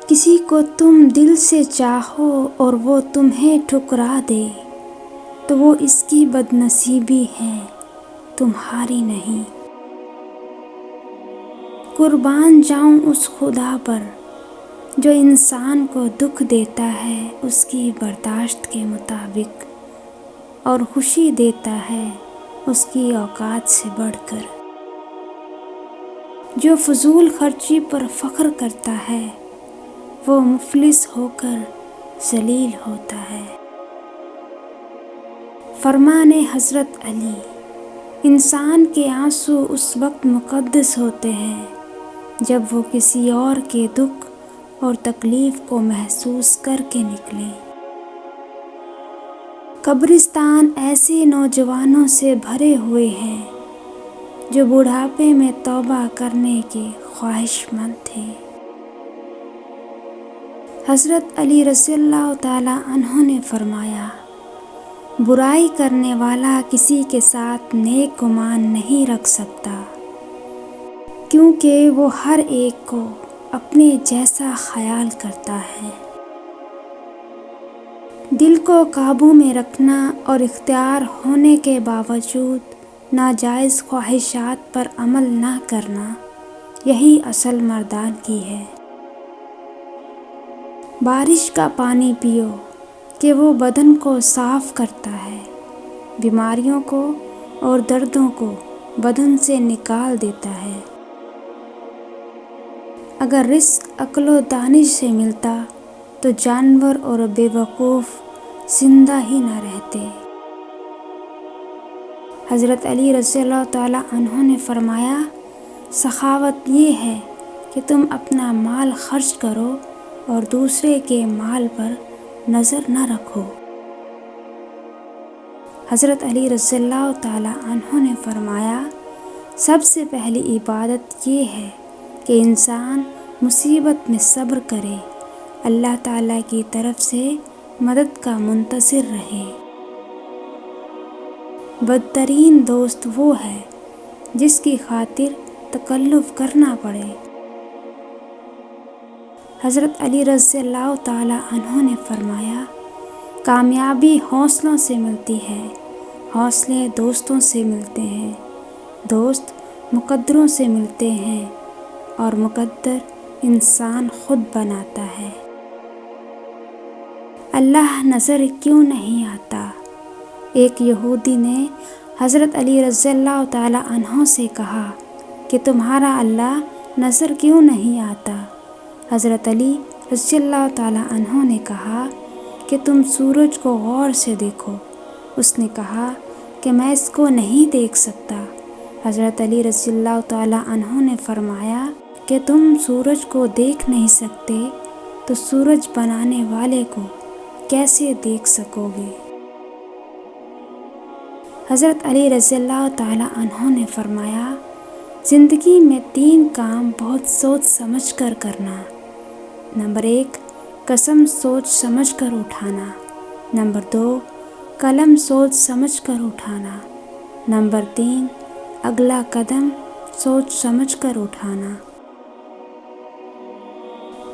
کسی کو تم دل سے چاہو اور وہ تمہیں ٹھکرا دے تو وہ اس کی بد نصیبی ہے، تمہاری نہیں۔ قربان جاؤں اس خدا پر جو انسان کو دکھ دیتا ہے اس کی برداشت کے مطابق، اور خوشی دیتا ہے اس کی اوقات سے بڑھ کر۔ جو فضول خرچی پر فخر کرتا ہے وہ مفلس ہو کر ذلیل ہوتا ہے۔ فرمان حضرت علی: انسان کے آنسو اس وقت مقدس ہوتے ہیں جب وہ کسی اور کے دکھ اور تکلیف کو محسوس کر کے نکلیں۔ قبرستان ایسے نوجوانوں سے بھرے ہوئے ہیں جو بڑھاپے میں توبہ کرنے کے خواہش مند تھے۔ حضرت علی رضی اللہ تعالیٰ عنہ نے فرمایا، برائی کرنے والا کسی کے ساتھ نیک گمان نہیں رکھ سکتا، کیونکہ وہ ہر ایک کو اپنے جیسا خیال کرتا ہے۔ دل کو قابو میں رکھنا اور اختیار ہونے کے باوجود ناجائز خواہشات پر عمل نہ کرنا، یہی اصل مردانگی ہے۔ بارش کا پانی پیو کہ وہ بدن کو صاف کرتا ہے، بیماریوں کو اور دردوں کو بدن سے نکال دیتا ہے۔ اگر رزق عقل و دانش سے ملتا تو جانور اور بے وقوف زندہ ہی نہ رہتے۔ حضرت علی رضی اللہ تعالیٰ عنہ نے فرمایا، سخاوت یہ ہے کہ تم اپنا مال خرچ کرو اور دوسرے کے مال پر نظر نہ رکھو۔ حضرت علی رضی اللہ تعالیٰ عنہ نے فرمایا، سب سے پہلی عبادت یہ ہے کہ انسان مصیبت میں صبر کرے، اللہ تعالیٰ کی طرف سے مدد کا منتظر رہے۔ بدترین دوست وہ ہے جس کی خاطر تکلف کرنا پڑے۔ حضرت علی رضی اللہ تعالیٰ عنہ نے فرمایا، کامیابی حوصلوں سے ملتی ہے، حوصلے دوستوں سے ملتے ہیں، دوست مقدروں سے ملتے ہیں، اور مقدر انسان خود بناتا ہے۔ اللہ نظر کیوں نہیں آتا؟ ایک یہودی نے حضرت علی رضی اللہ تعالیٰ عنہ سے کہا کہ تمہارا اللہ نظر کیوں نہیں آتا؟ حضرت علی رضی اللہ تعالیٰ عنہ نے کہا کہ تم سورج کو غور سے دیکھو۔ اس نے کہا کہ میں اس کو نہیں دیکھ سکتا۔ حضرت علی رضی اللہ تعالیٰ عنہ نے فرمایا کہ تم سورج کو دیکھ نہیں سکتے تو سورج بنانے والے کو کیسے دیکھ سکو گے؟ حضرت علی رضی اللہ تعالیٰ عنہ نے فرمایا، زندگی میں 3 کام بہت سوچ سمجھ کر کرنا۔ نمبر 1، قسم سوچ سمجھ کر اٹھانا۔ نمبر 2، قلم سوچ سمجھ کر اٹھانا۔ نمبر 3، اگلا قدم سوچ سمجھ کر اٹھانا۔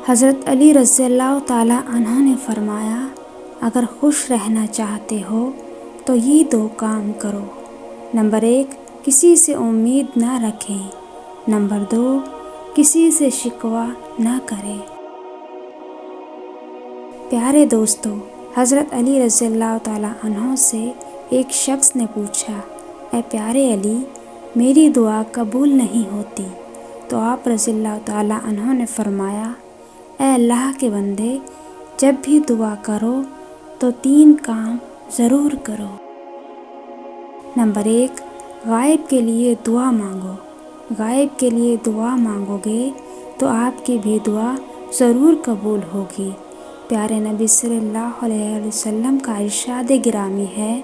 حضرت علی رضی اللہ تعالیٰ عنہ نے فرمایا، اگر خوش رہنا چاہتے ہو تو یہ 2 کام کرو۔ نمبر 1، کسی سے امید نہ رکھیں۔ نمبر 2، کسی سے شکوہ نہ کریں۔ پیارے دوستو، حضرت علی رضی اللہ تعالیٰ عنہ سے ایک شخص نے پوچھا، اے پیارے علی، میری دعا قبول نہیں ہوتی، تو آپ رضی اللہ تعالیٰ عنہ نے فرمایا، اے اللہ کے بندے، جب بھی دعا کرو تو 3 کام ضرور کرو۔ نمبر 1، غائب کے لیے دعا مانگو۔ غائب کے لیے دعا مانگو گے تو آپ کی بھی دعا ضرور قبول ہوگی۔ پیارے نبی صلی اللہ علیہ وسلم کا ارشاد گرامی ہے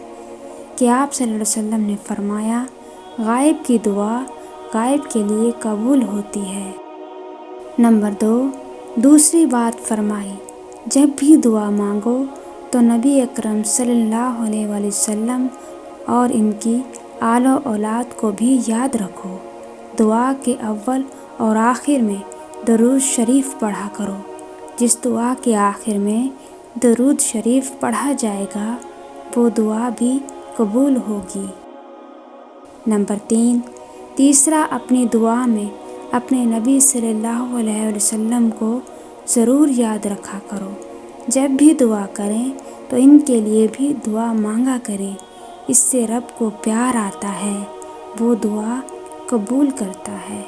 کہ آپ صلی اللہ علیہ وسلم نے فرمایا، غائب کی دعا غائب کے لیے قبول ہوتی ہے۔ نمبر 2، دوسری بات فرمائی، جب بھی دعا مانگو تو نبی اکرم صلی اللہ علیہ وآلہ وسلم اور ان کی آل و اولاد کو بھی یاد رکھو۔ دعا کے اول اور آخر میں درود شریف پڑھا کرو، جس دعا کے آخر میں درود شریف پڑھا جائے گا وہ دعا بھی قبول ہوگی۔ نمبر 3، تیسرا، اپنی دعا میں اپنے نبی صلی اللہ علیہ وسلم کو ضرور یاد رکھا کرو۔ جب بھی دعا کریں تو ان کے لیے بھی دعا مانگا کریں، اس سے رب کو پیار آتا ہے، وہ دعا قبول کرتا ہے۔